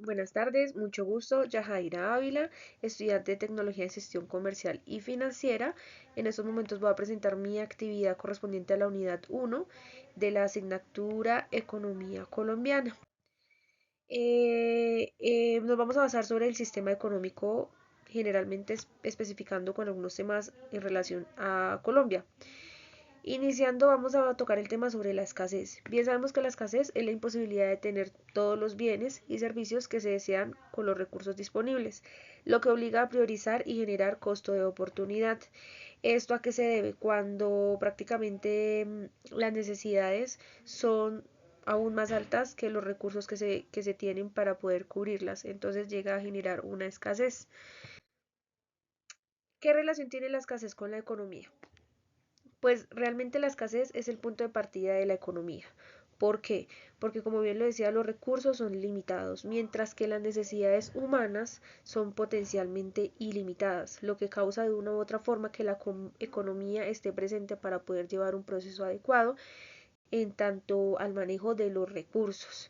Buenas tardes, mucho gusto. Yajaira Ávila, estudiante de Tecnología en Gestión Comercial y Financiera. En estos momentos voy a presentar mi actividad correspondiente a la unidad 1 de la asignatura Economía Colombiana. Nos vamos a basar sobre el sistema económico, generalmente especificando con algunos temas en relación a Colombia. Iniciando, vamos a tocar el tema sobre la escasez. Bien sabemos que la escasez es la imposibilidad de tener todos los bienes y servicios que se desean con los recursos disponibles, lo que obliga a priorizar y generar costo de oportunidad. ¿Esto a qué se debe? Cuando prácticamente las necesidades son aún más altas que los recursos que se tienen para poder cubrirlas. Entonces llega a generar una escasez. ¿Qué relación tiene la escasez con la economía? Pues realmente la escasez es el punto de partida de la economía. ¿Por qué? Porque como bien lo decía, los recursos son limitados, mientras que las necesidades humanas son potencialmente ilimitadas, lo que causa de una u otra forma que la economía esté presente para poder llevar un proceso adecuado en tanto al manejo de los recursos.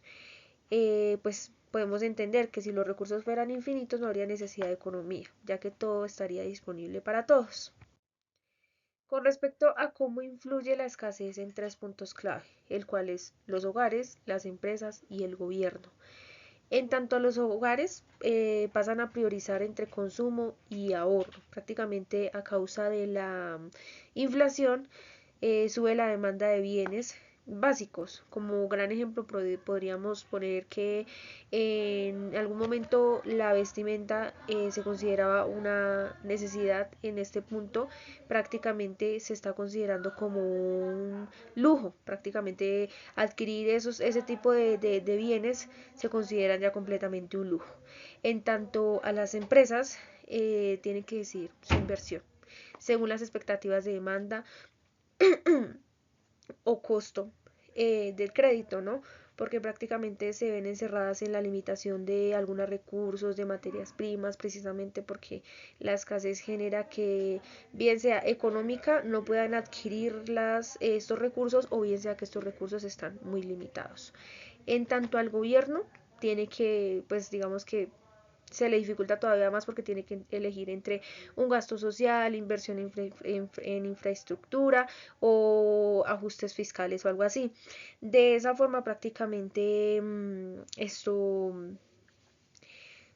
Pues podemos entender que si los recursos fueran infinitos no habría necesidad de economía, ya que todo estaría disponible para todos. Con respecto a cómo influye la escasez en tres puntos clave, el cual es los hogares, las empresas y el gobierno. En tanto los hogares pasan a priorizar entre consumo y ahorro. Prácticamente a causa de la inflación sube la demanda de bienes básicos. Como gran ejemplo podríamos poner que en algún momento la vestimenta se consideraba una necesidad. En este punto prácticamente se está considerando como un lujo. Prácticamente adquirir ese tipo de bienes se consideran ya completamente un lujo. En tanto a las empresas tienen que decir su inversión según las expectativas de demanda o costo del crédito, ¿no? Porque prácticamente se ven encerradas en la limitación de algunos recursos, de materias primas, precisamente porque la escasez genera que, bien sea económica, no puedan adquirir estos recursos o bien sea que estos recursos están muy limitados. En tanto al gobierno, tiene que, pues digamos que se le dificulta todavía más porque tiene que elegir entre un gasto social, inversión en infraestructura o ajustes fiscales o algo así. De esa forma prácticamente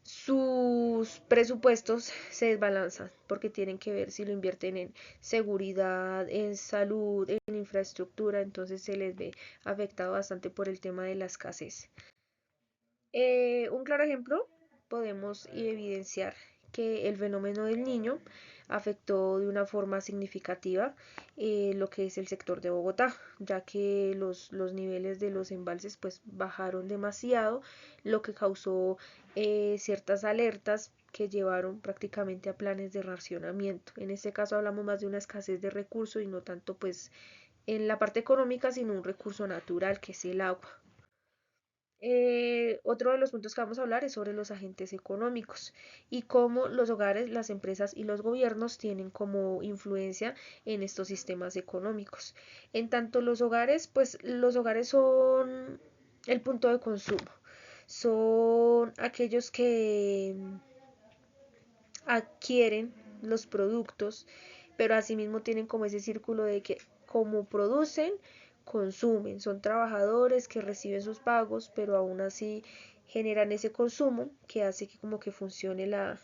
sus presupuestos se desbalanzan porque tienen que ver si lo invierten en seguridad, en salud, en infraestructura, entonces se les ve afectado bastante por el tema de la escasez. Un claro ejemplo, podemos evidenciar que el fenómeno del niño afectó de una forma significativa lo que es el sector de Bogotá, ya que los niveles de los embalses pues bajaron demasiado, lo que causó ciertas alertas que llevaron prácticamente a planes de racionamiento. En este caso hablamos más de una escasez de recursos y no tanto pues en la parte económica, sino un recurso natural que es el agua. Otro de los puntos que vamos a hablar es sobre los agentes económicos y cómo los hogares, las empresas y los gobiernos tienen como influencia en estos sistemas económicos. En tanto los hogares, pues los hogares son el punto de consumo, son aquellos que adquieren los productos, pero asimismo tienen como ese círculo de que como producen, consumen, son trabajadores que reciben sus pagos, pero aún así generan ese consumo que hace que como que funcione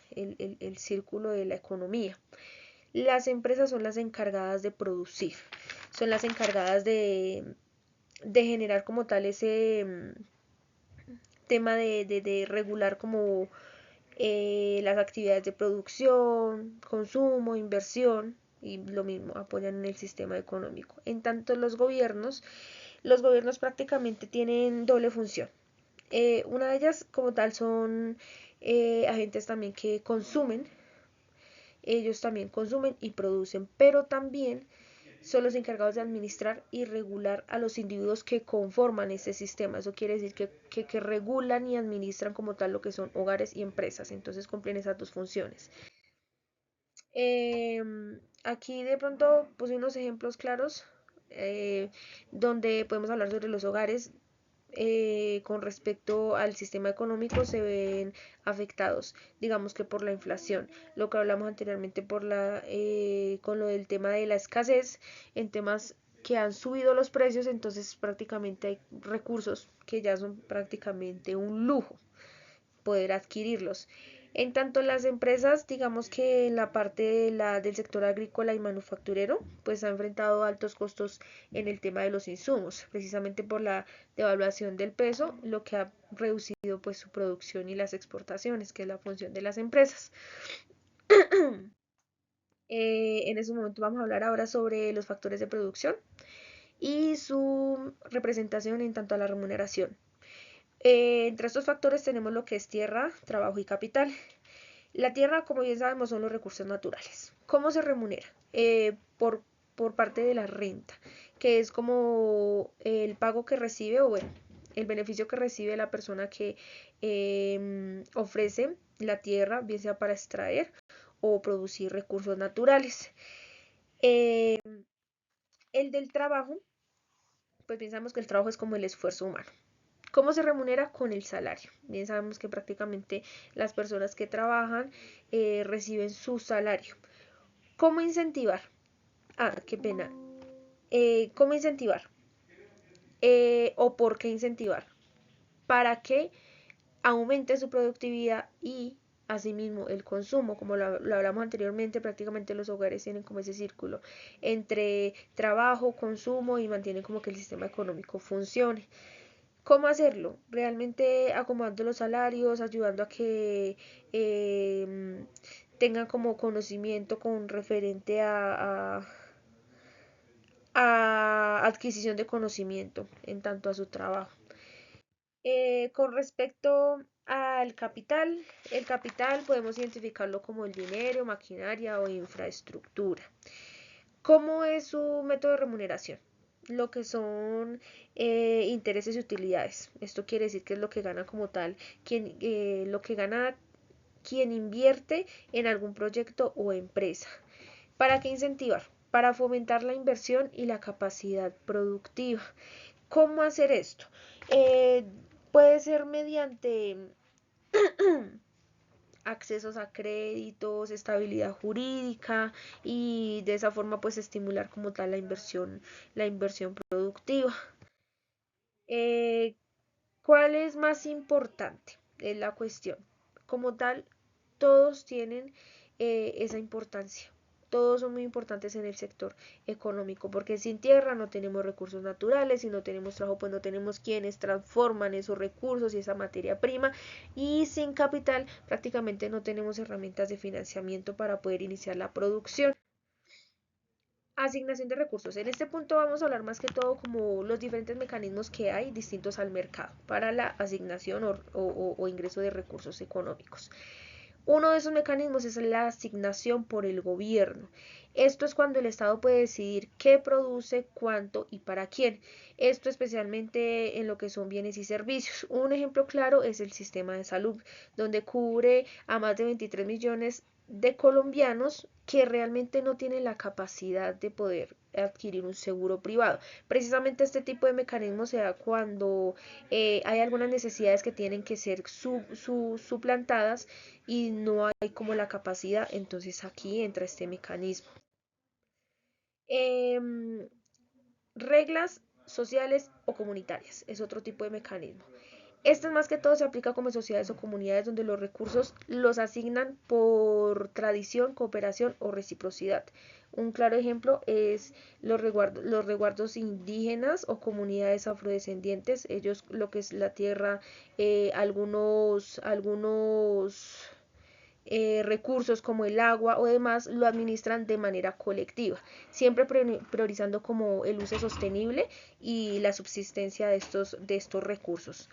el círculo de la economía. Las empresas son las encargadas de producir, son las encargadas de generar como tal ese tema de regular como las actividades de producción, consumo, inversión y lo mismo, apoyan en el sistema económico. En tanto los gobiernos prácticamente tienen doble función. Una de ellas como tal son agentes también que consumen, ellos también consumen y producen, pero también son los encargados de administrar y regular a los individuos que conforman este sistema. Eso quiere decir que regulan y administran como tal lo que son hogares y empresas. Entonces cumplen esas dos funciones. Aquí de pronto puse unos ejemplos claros donde podemos hablar sobre los hogares. con respecto al sistema económico se ven afectados, digamos que por la inflación, lo que hablamos anteriormente con lo del tema de la escasez, en temas que han subido los precios, entonces prácticamente hay recursos que ya son prácticamente un lujo poder adquirirlos. En tanto las empresas, digamos que en la parte del sector agrícola y manufacturero, pues ha enfrentado altos costos en el tema de los insumos, precisamente por la devaluación del peso, lo que ha reducido pues su producción y las exportaciones, que es la función de las empresas. En ese momento vamos a hablar ahora sobre los factores de producción y su representación en tanto a la remuneración. Entre estos factores tenemos lo que es tierra, trabajo y capital. La tierra, como bien sabemos, son los recursos naturales. ¿Cómo se remunera? Por parte de la renta, que es como el pago que recibe o bueno, el beneficio que recibe la persona que ofrece la tierra, bien sea para extraer o producir recursos naturales. Eh, el del trabajo, pues pensamos que el trabajo es como el esfuerzo humano. ¿Cómo se remunera? Con el salario. Bien sabemos que prácticamente las personas que trabajan reciben su salario. ¿Cómo incentivar? Ah, qué pena. ¿Cómo incentivar? ¿O por qué incentivar? Para que aumente su productividad y asimismo el consumo, como lo hablamos anteriormente, prácticamente los hogares tienen como ese círculo entre trabajo, consumo y mantienen como que el sistema económico funcione. ¿Cómo hacerlo? Realmente acomodando los salarios, ayudando a que tengan como conocimiento con referente a adquisición de conocimiento en tanto a su trabajo. Con respecto al capital, el capital podemos identificarlo como el dinero, maquinaria o infraestructura. ¿Cómo es su método de remuneración? Lo que son intereses y utilidades. Esto quiere decir que es lo que gana como tal, lo que gana quien invierte en algún proyecto o empresa. ¿Para qué incentivar? Para fomentar la inversión y la capacidad productiva. ¿Cómo hacer esto? Eh, Puede ser mediante accesos a créditos, estabilidad jurídica y de esa forma pues estimular como tal la inversión productiva. Eh, ¿Cuál es más importante? Es la cuestión. Como tal, todos tienen esa importancia. Todos son muy importantes en el sector económico, porque sin tierra no tenemos recursos naturales, si no tenemos trabajo, pues no tenemos quienes transforman esos recursos y esa materia prima, y sin capital prácticamente no tenemos herramientas de financiamiento para poder iniciar la producción. Asignación de recursos. En este punto vamos a hablar más que todo como los diferentes mecanismos que hay distintos al mercado para la asignación o ingreso de recursos económicos. Uno de esos mecanismos es la asignación por el gobierno. Esto es cuando el Estado puede decidir qué produce, cuánto y para quién. Esto especialmente en lo que son bienes y servicios. Un ejemplo claro es el sistema de salud, donde cubre a más de 23 millones de colombianos que realmente no tienen la capacidad de poder adquirir un seguro privado. Precisamente este tipo de mecanismo se da cuando hay algunas necesidades que tienen que ser suplantadas y no hay como la capacidad, entonces aquí entra este mecanismo. Em, Reglas sociales o comunitarias es otro tipo de mecanismo. Esto más que todo se aplica como en sociedades o comunidades donde los recursos los asignan por tradición, cooperación o reciprocidad. Un claro ejemplo es los resguardos indígenas o comunidades afrodescendientes. Ellos lo que es la tierra, algunos recursos como el agua o demás lo administran de manera colectiva, siempre priorizando como el uso sostenible y la subsistencia de estos recursos.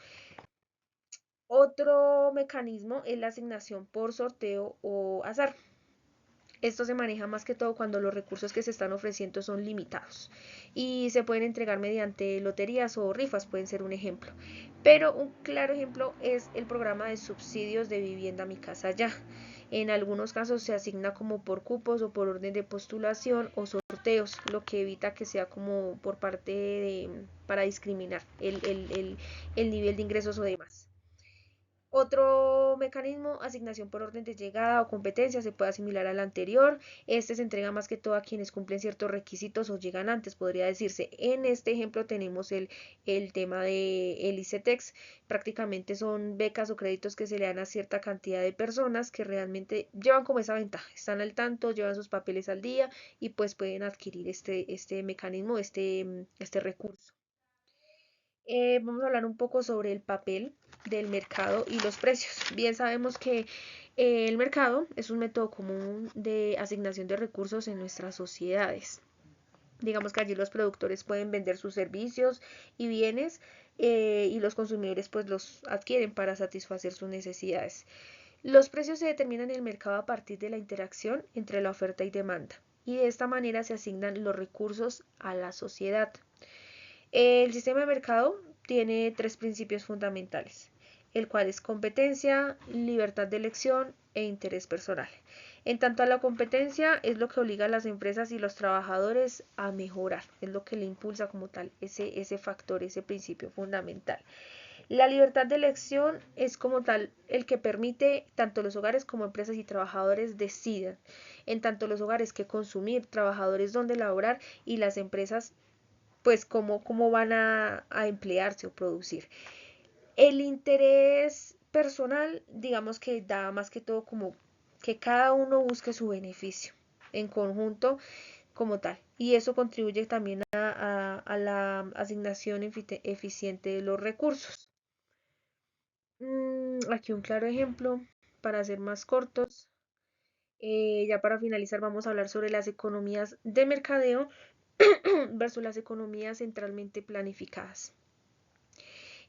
Otro mecanismo es la asignación por sorteo o azar. Esto se maneja más que todo cuando los recursos que se están ofreciendo son limitados y se pueden entregar mediante loterías o rifas, pueden ser un ejemplo. Pero un claro ejemplo es el programa de subsidios de vivienda Mi Casa Ya. En algunos casos se asigna como por cupos o por orden de postulación o sorteos, lo que evita que sea como por parte de, para discriminar el nivel de ingresos o demás. Otro mecanismo, asignación por orden de llegada o competencia, se puede asimilar al anterior. Este se entrega más que todo a quienes cumplen ciertos requisitos o llegan antes, podría decirse. En este ejemplo tenemos el tema de el ICETEX. Prácticamente son becas o créditos que se le dan a cierta cantidad de personas que realmente llevan como esa ventaja. Están al tanto, llevan sus papeles al día y pues pueden adquirir este mecanismo, este recurso. Vamos a hablar un poco sobre el papel del mercado y los precios. Bien sabemos que el mercado es un método común de asignación de recursos en nuestras sociedades. Digamos que allí los productores pueden vender sus servicios y bienes y los consumidores pues los adquieren para satisfacer sus necesidades. Los precios se determinan en el mercado a partir de la interacción entre la oferta y demanda y de esta manera se asignan los recursos a la sociedad. El sistema de mercado tiene tres principios fundamentales, el cual es competencia, libertad de elección e interés personal. En tanto a la competencia es lo que obliga a las empresas y los trabajadores a mejorar, es lo que le impulsa como tal ese factor, ese principio fundamental. La libertad de elección es como tal el que permite tanto los hogares como empresas y trabajadores decidan, en tanto los hogares que consumir, trabajadores donde laborar y las empresas pues cómo van a emplearse o producir. El interés personal, digamos que da más que todo como que cada uno busque su beneficio en conjunto como tal. Y eso contribuye también a la asignación eficiente de los recursos. Aquí un claro ejemplo para ser más cortos. Ya para finalizar vamos a hablar sobre las economías de mercadeo versus las economías centralmente planificadas.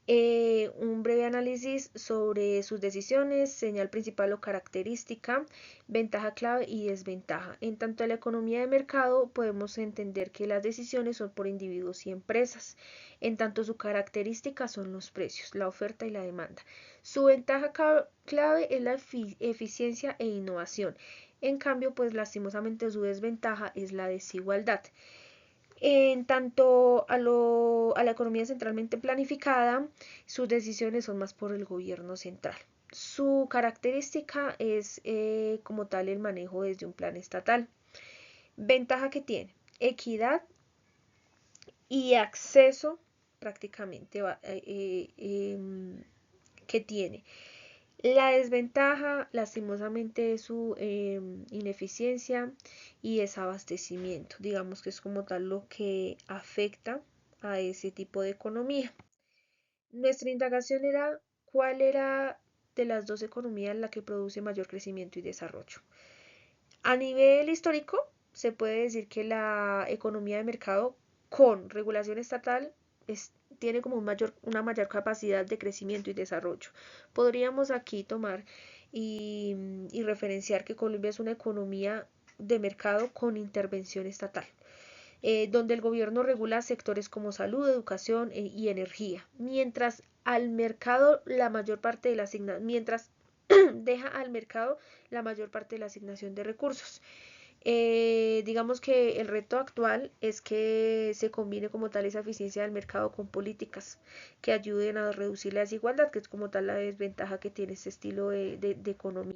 Un breve análisis sobre sus decisiones, señal principal o característica, ventaja clave y desventaja. En tanto a la economía de mercado podemos entender que las decisiones son por individuos y empresas. En tanto su característica son los precios, la oferta y la demanda. Su ventaja clave es la eficiencia e innovación. En cambio, pues lastimosamente su desventaja es la desigualdad. En tanto a la economía centralmente planificada, sus decisiones son más por el gobierno central. Su característica es como tal el manejo desde un plan estatal. Ventaja que tiene, equidad y acceso prácticamente que tiene. La desventaja, lastimosamente, es su ineficiencia y desabastecimiento. Digamos que es como tal lo que afecta a ese tipo de economía. Nuestra indagación era cuál era de las dos economías la que produce mayor crecimiento y desarrollo. A nivel histórico, se puede decir que la economía de mercado con regulación estatal tiene como una mayor capacidad de crecimiento y desarrollo. Podríamos aquí tomar y referenciar que Colombia es una economía de mercado con intervención estatal, donde el gobierno regula sectores como salud, educación y energía, mientras al mercado la mayor parte de la asignación, mientras deja al mercado la mayor parte de la asignación de recursos. Digamos que el reto actual es que se combine como tal esa eficiencia del mercado con políticas que ayuden a reducir la desigualdad, que es como tal la desventaja que tiene este estilo de economía.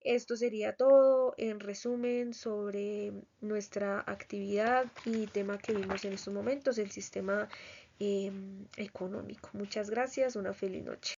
Esto sería todo en resumen sobre nuestra actividad y tema que vimos en estos momentos, el sistema económico. Muchas gracias, una feliz noche.